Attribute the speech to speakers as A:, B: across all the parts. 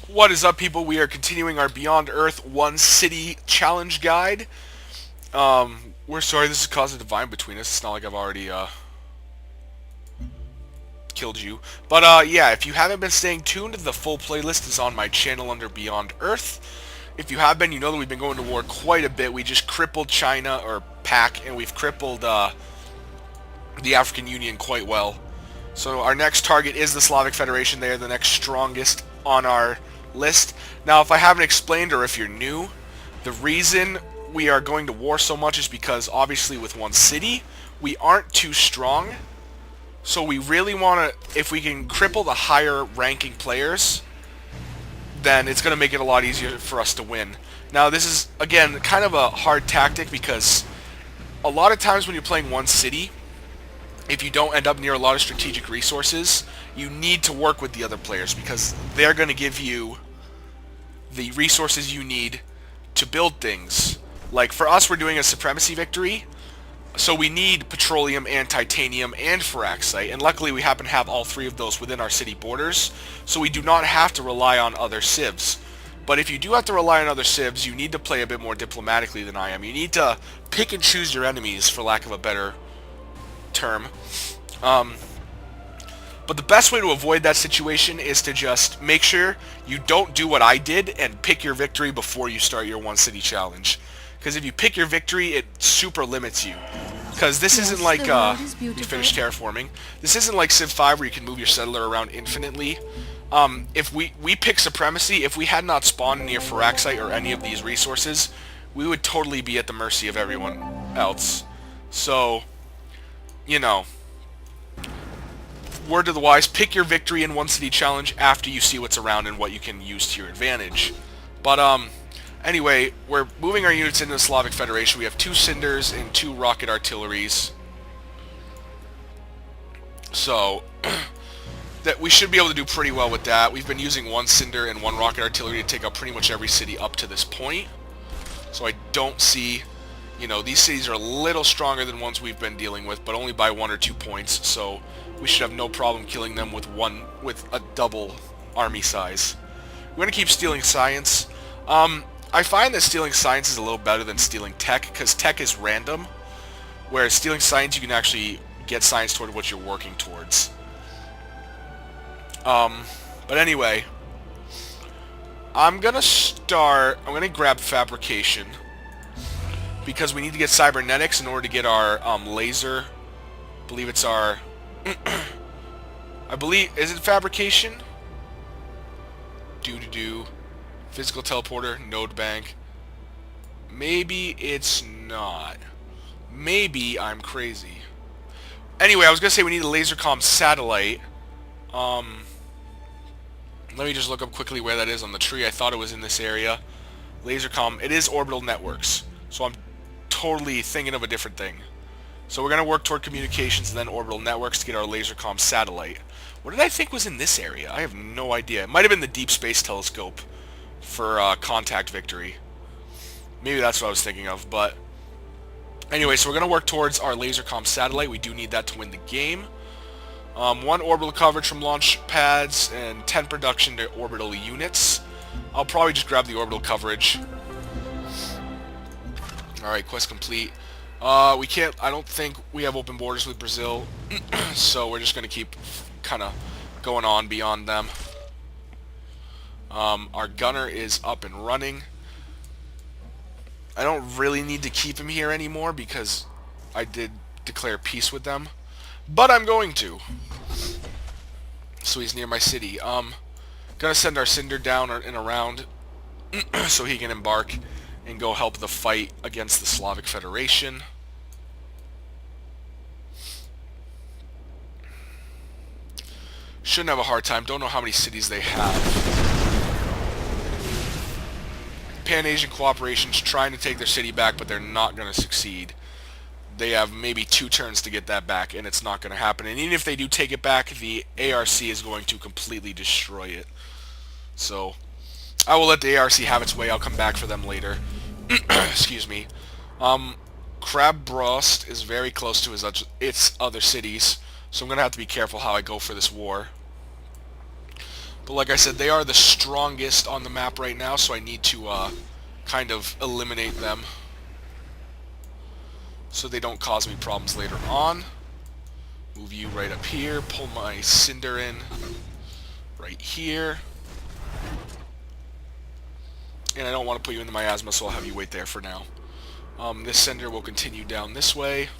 A: What is up, people? We are continuing our Beyond Earth One City Challenge Guide. We're sorry this has caused a divide between us. It's not like I've already killed you. But yeah, if you haven't been staying tuned, the full playlist is on my channel under Beyond Earth. If you have been, you know that we've been going to war quite a bit. We just crippled China, or PAC, and we've crippled the African Union quite well. So our next target is the Slavic Federation. They are the next strongest on our list. Now, if I haven't explained, or if you're new, the reason we are going to war so much is because, obviously, with one city, we aren't too strong. So we really want to, if we can cripple the higher ranking players, then it's going to make it a lot easier for us to win. Now, this is, again, kind of a hard tactic because a lot of times when you're playing one city, if you don't end up near a lot of strategic resources, you need to work with the other players because they're going to give you the resources you need to build things. Like, for us, we're doing a supremacy victory, so we need petroleum and titanium and feraxite, and luckily we happen to have all three of those within our city borders, so we do not have to rely on other civs. But if you do have to rely on other civs, you need to play a bit more diplomatically than I am. You need to pick and choose your enemies, for lack of a better term. But the best way to avoid that situation is to just make sure you don't do what I did and pick your victory before you start your one city challenge. Because if you pick your victory, it super limits you. Because this isn't like, you finish terraforming. This isn't like Civ 5 where you can move your settler around infinitely. If we pick supremacy, if we had not spawned near Feraxite or any of these resources, we would totally be at the mercy of everyone else. So, you know, word to the wise, pick your victory in one city challenge after you see what's around and what you can use to your advantage. But, anyway, we're moving our units into the Slavic Federation. We have 2 Cinders and 2 rocket artilleries. So, that we should be able to do pretty well with that. We've been using 1 Cinder and 1 rocket artillery to take out pretty much every city up to this point. So I don't see, you know, these cities are a little stronger than ones we've been dealing with, but only by 1 or 2 points, so we should have no problem killing them with a double army size. We're going to keep stealing science. I find that stealing science is a little better than stealing tech, because tech is random, whereas stealing science, you can actually get science toward what you're working towards. But anyway, I'm going to grab fabrication, because we need to get cybernetics in order to get our laser. I believe it's our... is it fabrication? Physical teleporter, node bank. Maybe it's not. Maybe I'm crazy. Anyway, I was going to say we need a lasercom satellite. Let me just look up quickly where that is on the tree. I thought it was in this area. Lasercom, it is orbital networks. So I'm totally thinking of a different thing. So we're going to work toward communications and then orbital networks to get our lasercom satellite. What did I think was in this area? I have no idea. It might have been the Deep Space Telescope for contact victory. Maybe that's what I was thinking of, but... Anyway, so we're going to work towards our lasercom satellite. We do need that to win the game. 1 orbital coverage from launch pads and 10 production to orbital units. I'll probably just grab the orbital coverage. Alright, quest complete. I don't think we have open borders with Brazil, so we're just going to keep kind of going on beyond them. Our gunner is up and running. I don't really need to keep him here anymore because I did declare peace with them, but I'm going to. So he's near my city. Gonna send our Cinder down and around so he can embark and go help the fight against the Slavic Federation. Shouldn't have a hard time. Don't know how many cities they have. Pan-Asian Cooperation's trying to take their city back, but they're not going to succeed. They have maybe 2 turns to get that back, and it's not going to happen. And even if they do take it back, the ARC is going to completely destroy it. So, I will let the ARC have its way. I'll come back for them later. Excuse me. Krabrost is very close to its other cities, so I'm going to have to be careful how I go for this war. But like I said, they are the strongest on the map right now, so I need to kind of eliminate them so they don't cause me problems later on. Move you right up here, pull my Cinder in right here. And I don't want to put you in the miasma, so I'll have you wait there for now. This Cinder will continue down this way.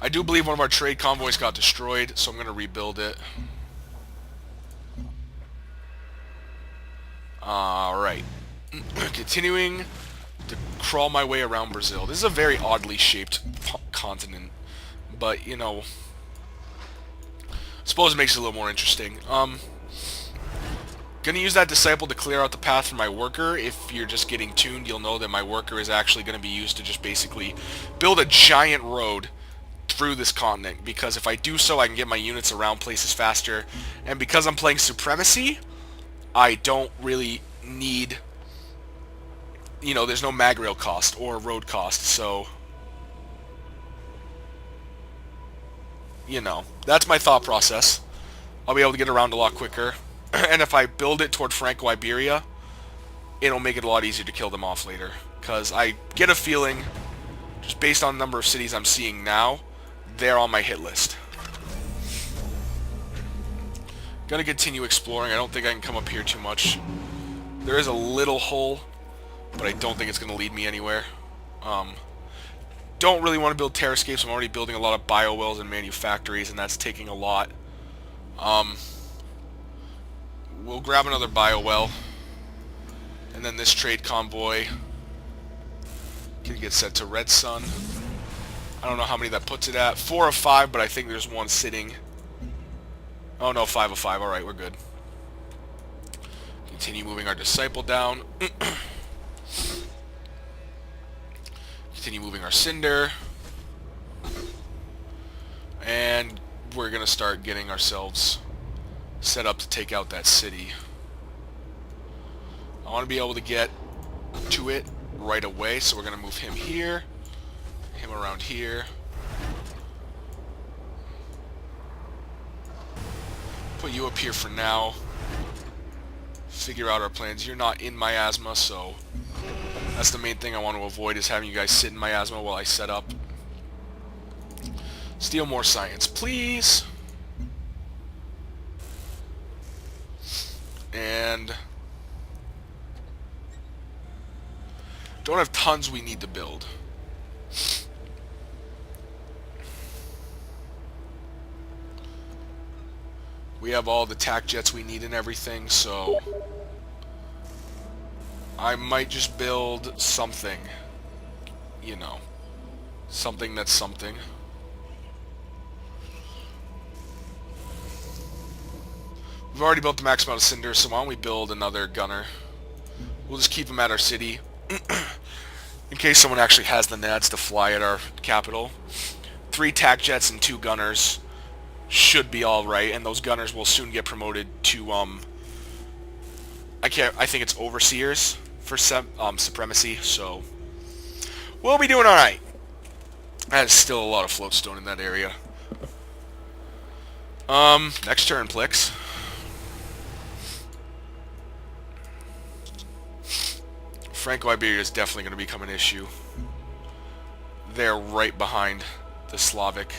A: I do believe one of our trade convoys got destroyed, so I'm going to rebuild it. Alright. Continuing to crawl my way around Brazil. This is a very oddly shaped continent, but, you know, I suppose it makes it a little more interesting. Gonna use that Disciple to clear out the path for my worker. If you're just getting tuned, you'll know that my worker is actually going to be used to just basically build a giant road through this continent, because if I do so, I can get my units around places faster, and because I'm playing Supremacy, I don't really need, you know, there's no mag rail cost or road cost, so, you know, that's my thought process. I'll be able to get around a lot quicker, and if I build it toward Franco-Iberia, it'll make it a lot easier to kill them off later, because I get a feeling, just based on the number of cities I'm seeing now, they're on my hit list. Gonna continue exploring. I don't think I can come up here too much. There is a little hole, but I don't think it's gonna lead me anywhere. Don't really want to build terrascapes. I'm already building a lot of biowells and manufactories, and that's taking a lot. We'll grab another biowell, and then this trade convoy can get sent to Red Sun. I don't know how many that puts it at. 4 of 5, but I think there's one sitting. Oh no, 5 of 5. Alright, we're good. Continue moving our Disciple down. Continue moving our Cinder. And we're going to start getting ourselves set up to take out that city. I want to be able to get to it right away, so we're going to move him here. Him around here. Put you up here for now. Figure out our plans. You're not in miasma, so that's the main thing I want to avoid, is having you guys sit in miasma while I set up. Steal more science, please. And don't have tons we need to build. We have all the tac jets we need and everything, so I might just build something, you know, something that's something. We've already built the max amount of Cinder, so why don't we build another gunner? We'll just keep him at our city, in case someone actually has the nads to fly at our capital. 3 tac jets and 2 gunners should be alright, and those gunners will soon get promoted to, I think it's Overseers for Supremacy, so we'll be doing alright. That is still a lot of floatstone in that area. Next turn, Plix. Franco-Iberia is definitely going to become an issue. They're right behind the Slavic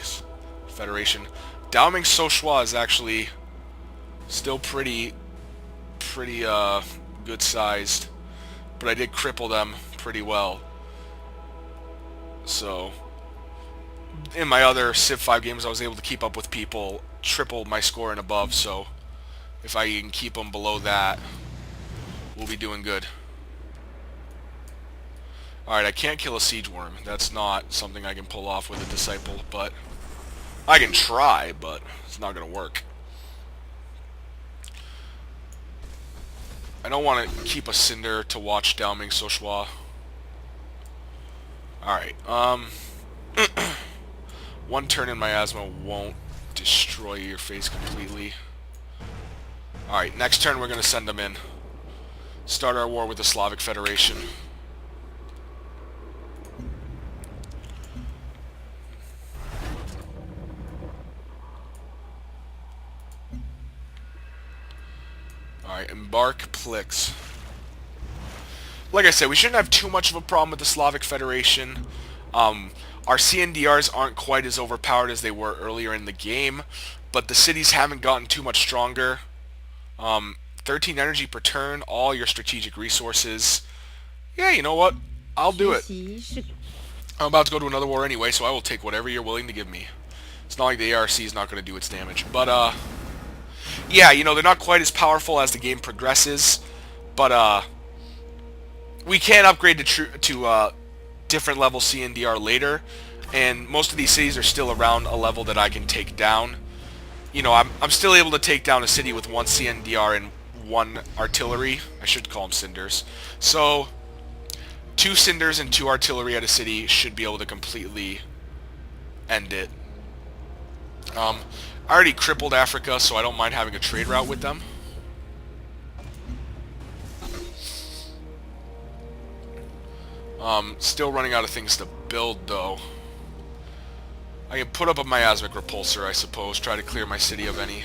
A: Federation. Daoming Sochua is actually still pretty good sized, but I did cripple them pretty well. So in my other Civ 5 games, I was able to keep up with people, triple my score and above, so if I can keep them below that, we'll be doing good. Alright, I can't kill a siege worm. That's not something I can pull off with a Disciple, but I can try, but it's not going to work. I don't want to keep a Cinder to watch Daoming Sochua. Alright, one turn in miasma won't destroy your face completely. Alright, next turn we're going to send them in. Start our war with the Slavic Federation. Alright, embark Plix. Like I said, we shouldn't have too much of a problem with the Slavic Federation. Our CNDRs aren't quite as overpowered as they were earlier in the game, but the cities haven't gotten too much stronger. 13 energy per turn, all your strategic resources. Yeah, you know what? I'll do it. I'm about to go to another war anyway, so I will take whatever you're willing to give me. It's not like the ARC is not going to do its damage. But, yeah, you know, they're not quite as powerful as the game progresses. But, we can upgrade to different level CNDR later. And most of these cities are still around a level that I can take down. You know, I'm still able to take down a city with 1 CNDR and 1 artillery. I should call them cinders. So, 2 cinders and 2 artillery at a city should be able to completely end it. I already crippled Africa, so I don't mind having a trade route with them. Still running out of things to build, though. I can put up a miasmic repulsor, I suppose, try to clear my city of any.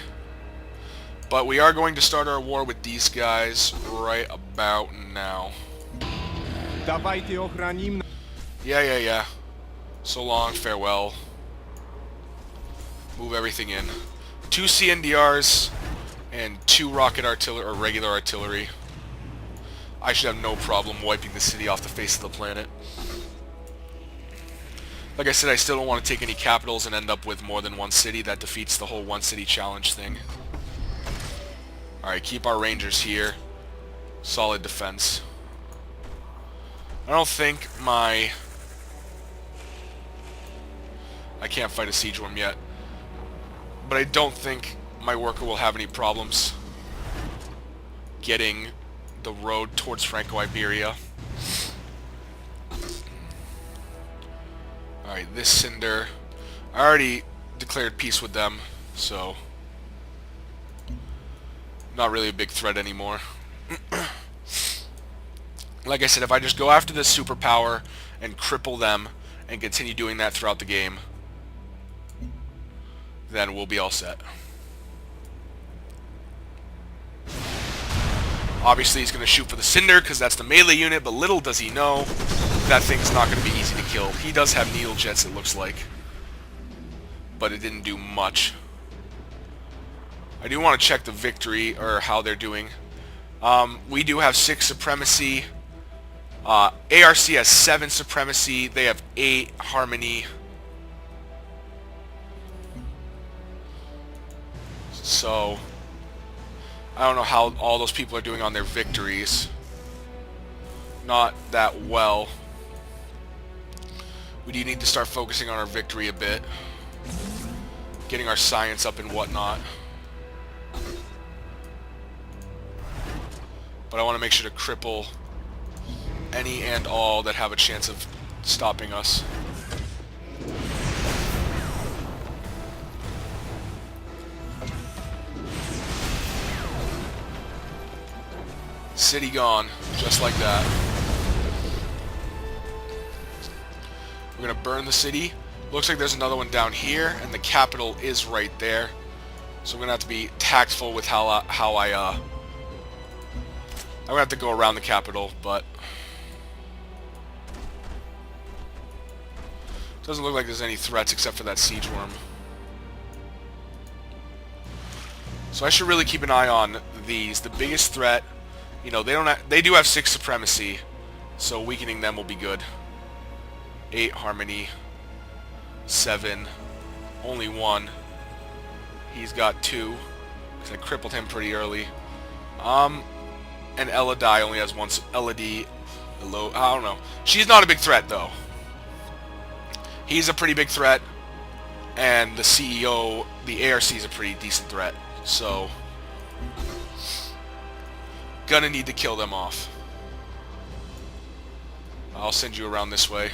A: But we are going to start our war with these guys right about now. Yeah. So long, farewell. Move everything in. 2 CNDRs and 2 rocket artillery, or regular artillery. I should have no problem wiping the city off the face of the planet. Like I said, I still don't want to take any capitals and end up with more than 1 city. That defeats the whole 1 city challenge thing. Alright, keep our rangers here. Solid defense. I don't think my... I can't fight a siege worm yet. But I don't think my worker will have any problems getting the road towards Franco-Iberia. Alright, this cinder. I already declared peace with them, so not really a big threat anymore. Like I said, if I just go after this superpower and cripple them and continue doing that throughout the game, then we'll be all set. Obviously he's going to shoot for the Cinder because that's the melee unit, but little does he know that thing's not going to be easy to kill. He does have needle jets, it looks like, but it didn't do much. I do want to check the victory, or how they're doing. We do have 6 supremacy. ARC has 7 supremacy. They have 8 harmony. So I don't know how all those people are doing on their victories. Not that well. We do need to start focusing on our victory a bit. Getting our science up and whatnot. But I want to make sure to cripple any and all that have a chance of stopping us. City gone, just like that. We're gonna burn the city. Looks like there's another one down here, and the capital is right there. So I'm gonna have to be tactful with I'm gonna have to go around the capital, but doesn't look like there's any threats except for that siege worm. So I should really keep an eye on these. The biggest threat, you know, they do have 6 supremacy, so weakening them will be good. 8 harmony, 7, only 1. He's got 2 because I crippled him pretty early. And Elodie only has 1. Elodie, I don't know. She's not a big threat though. He's a pretty big threat, and the CEO, the ARC, is a pretty decent threat. So gonna need to kill them off. I'll send you around this way.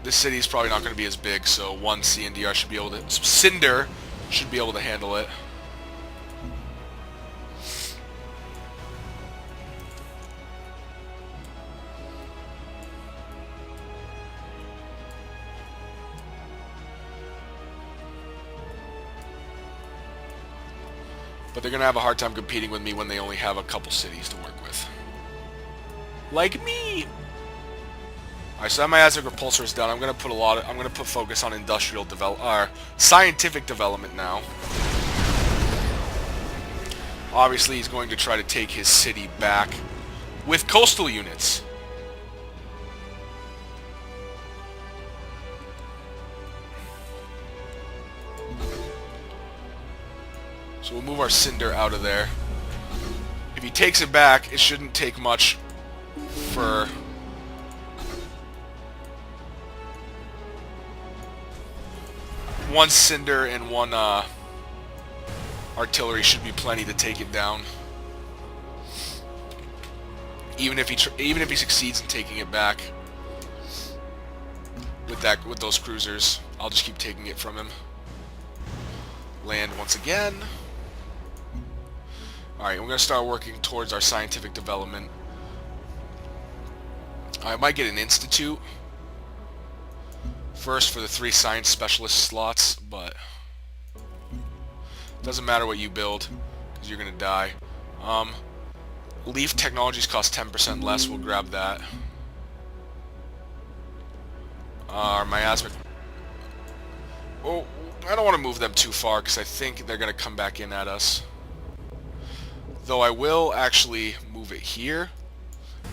A: This city is probably not going to be as big, so 1 CNDR should be able to... Cinder should be able to handle it. But they're going to have a hard time competing with me when they only have a couple cities to work with. Like me! Alright, so that my Aztec Repulsor is done. I'm going to put focus on scientific development now. Obviously, he's going to try to take his city back with coastal units. So we'll move our Cinder out of there. If he takes it back, it shouldn't take much for... one Cinder and one artillery should be plenty to take it down. Even if he succeeds in taking it back with those cruisers, I'll just keep taking it from him. Land once again. Alright, we're going to start working towards our scientific development. I might get an institute first for the 3 science specialist slots, but doesn't matter what you build, because you're going to die. Leaf technologies cost 10% less, we'll grab that. Our miasmic... Oh, I don't want to move them too far, because I think they're going to come back in at us. Though I will actually move it here,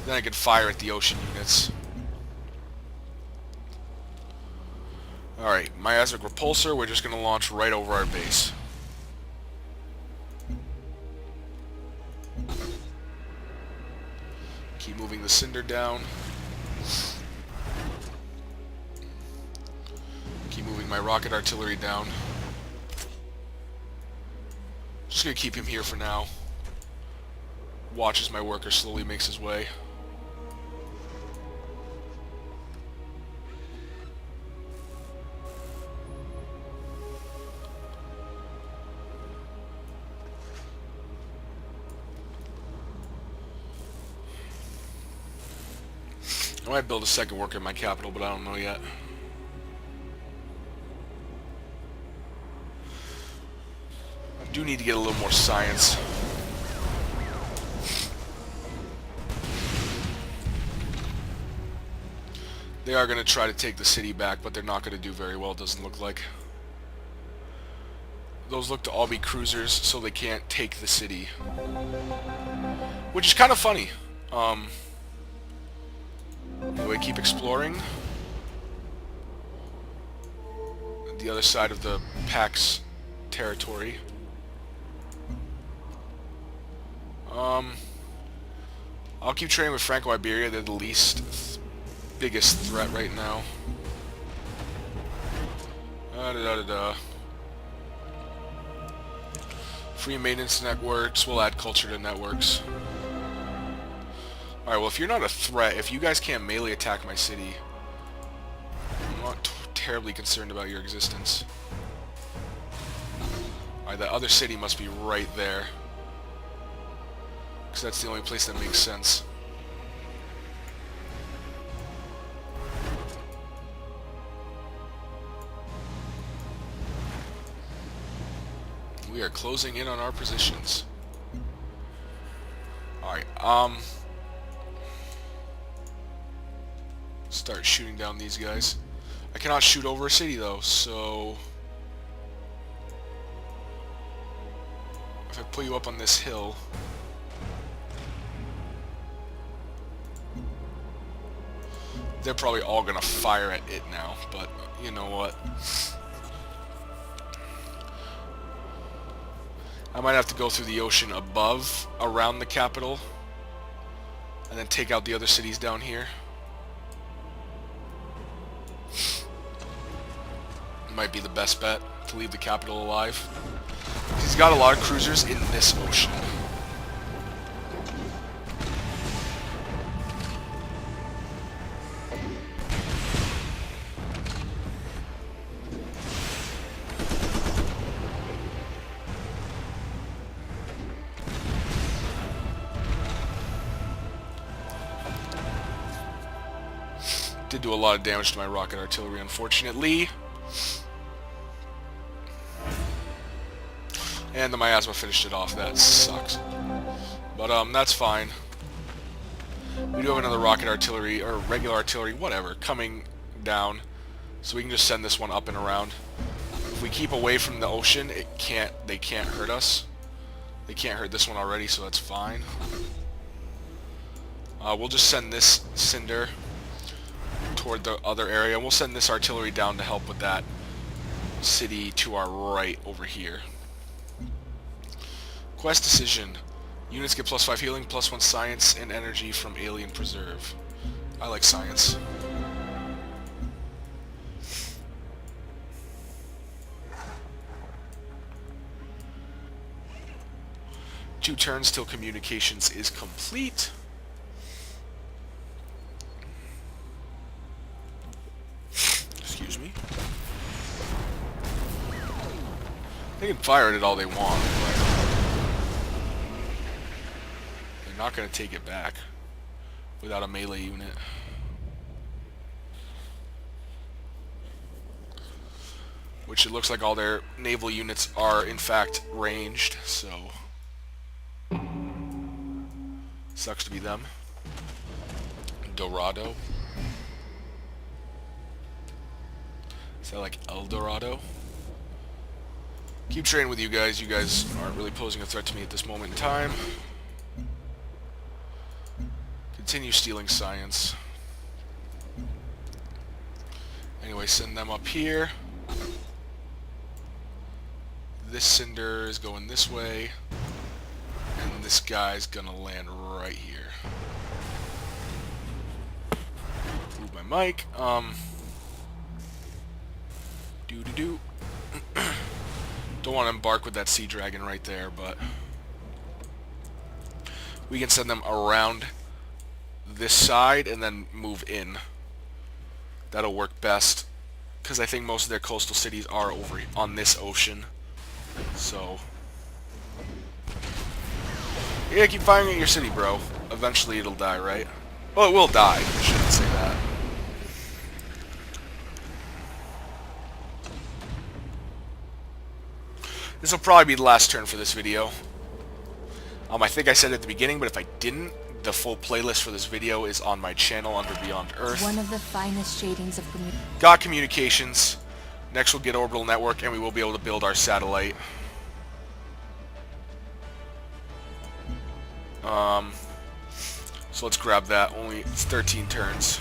A: then I can fire at the ocean units. Alright, miasmic repulsor, we're just going to launch right over our base. Keep moving the Cinder down. Keep moving my rocket artillery down. Just going to keep him here for now. Watch as my worker slowly makes his way. I might build a second worker in my capital, but I don't know yet. I do need to get a little more science. They are going to try to take the city back, but they're not going to do very well, doesn't look like. Those look to all be cruisers, so they can't take the city. Which is kind of funny. Anyway, keep exploring. The other side of the Pax territory. I'll keep trading with Franco-Iberia. They're the biggest threat right now. Free maintenance networks. We'll add culture to networks. Alright, well, if you're not a threat, if you guys can't melee attack my city, I'm not terribly concerned about your existence. Alright, that other city must be right there. Because that's the only place that makes sense. We are closing in on our positions. Alright, start shooting down these guys. I cannot shoot over a city though, so if I put you up on this hill, they're probably all gonna fire at it now, but you know what? I might have to go through the ocean above, around the capital, and then take out the other cities down here. Might be the best bet to leave the capital alive. He's got a lot of cruisers in this ocean. Did do a lot of damage to my rocket artillery, unfortunately. And the miasma finished it off. That sucks. But that's fine. We do have another rocket artillery, or regular artillery, whatever, coming down. So we can just send this one up and around. If we keep away from the ocean, they can't hurt us. They can't hurt this one already, so that's fine. We'll just send this Cinder toward the other area. We'll send this artillery down to help with that city to our right over here. Quest decision. Units get +5 healing, +1 science, and energy from alien preserve. I like science. Two turns till communications is complete. Excuse me. They can fire at it all they want, but they're not going to take it back without a melee unit. Which it looks like all their naval units are in fact ranged, so sucks to be them. Dorado. Is that like El Dorado? Keep trading with you guys. You guys aren't really posing a threat to me at this moment in time. Continue stealing science. Anyway, send them up here. This Cinder is going this way. And this guy's gonna land right here. Move my mic. Doo-doo-doo. Don't want to embark with that Sea Dragon right there, but we can send them around this side and then move in. That'll work best, because I think most of their coastal cities are over on this ocean. So yeah, keep firing at your city, bro. Eventually it'll die, right? Well, it will die. I shouldn't say that. This will probably be the last turn for this video. I think I said it at the beginning, but if I didn't, the full playlist for this video is on my channel under Beyond Earth.
B: One of the finest shadings of
A: got communications. Next we'll get orbital network, and we will be able to build our satellite. So let's grab that. It's 13 turns.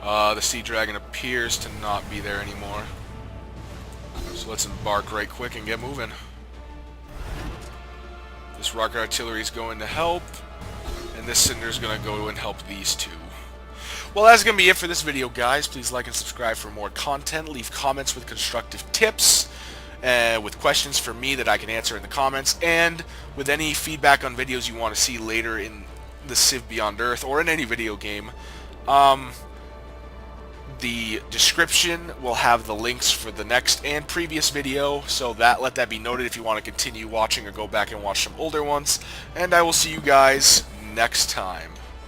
A: The Sea Dragon appears to not be there anymore. So let's embark right quick and get moving. This rocket artillery is going to help, and this Cinder is going to go and help these two. Well, that's going to be it for this video, guys. Please like and subscribe for more content. Leave comments with constructive tips, with questions for me that I can answer in the comments, and with any feedback on videos you want to see later in the Civ Beyond Earth, or in any video game. The description will have the links for the next and previous video, so let that be noted if you want to continue watching or go back and watch some older ones. And I will see you guys next time.